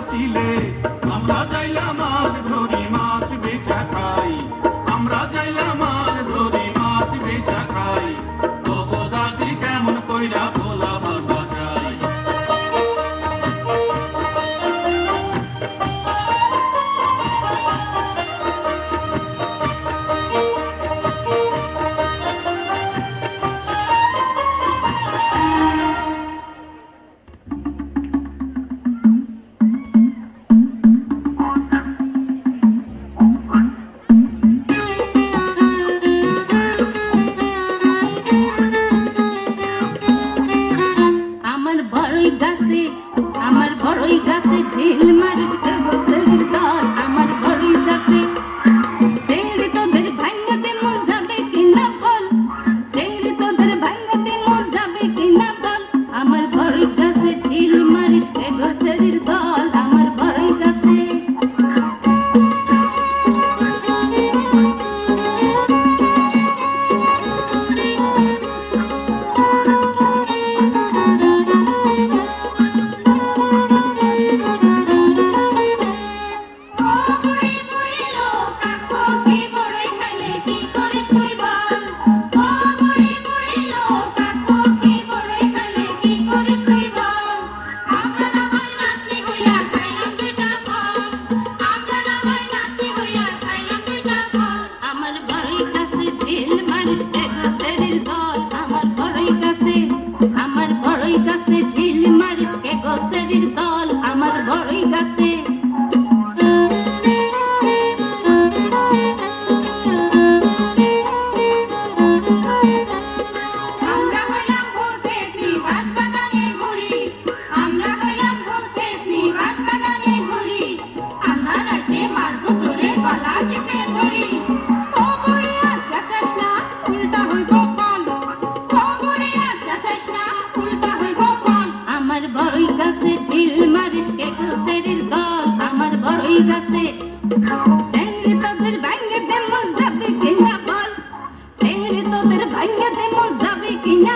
চিলে আমরা যাইলা মাছ ধরি মাছ বেচা খাই আমরা যাইলা মাছ ধরি মাছ বেচা খাই ওগো দাদি কেমন কইরা ভোলা ভাবা যায় আমার বড়ই গাছে ঢিল মারিস গাছের দল আমার বড়ই গাছে টেংরি তোদের ভাঙাতে মজাবে কিনা বল টেংরি তোদের ভাঙাতে মজাবে কিনা বল আমার বড়ই গাছে ঢিল মারিস গাছের দল আমার বড়ই গাছে আমার বড়ই গাছে ঢিল মারিস কে গাছের দল আমার বড়ই গাছে আমরা হইলাম ভোর পেতনি বাঁশ বাগানে ঘুরি আমরা হইলাম ভোর পেতনি বাঁশ বাগানে ঘুরি আন্ধার রাতে মারবো তোরে গলা চেপে ধরি ও বুড়িয়া চাচাস না উল্টা হইব আমার বড়ই গাছে ঢিল মারিস কে গাছের দল আমার বড়ই গাছে টেংরি তোদের ভাঙে দে মজাবে কিনা বল টেংরি তোদের ভাঙে দে মজাবে কিনা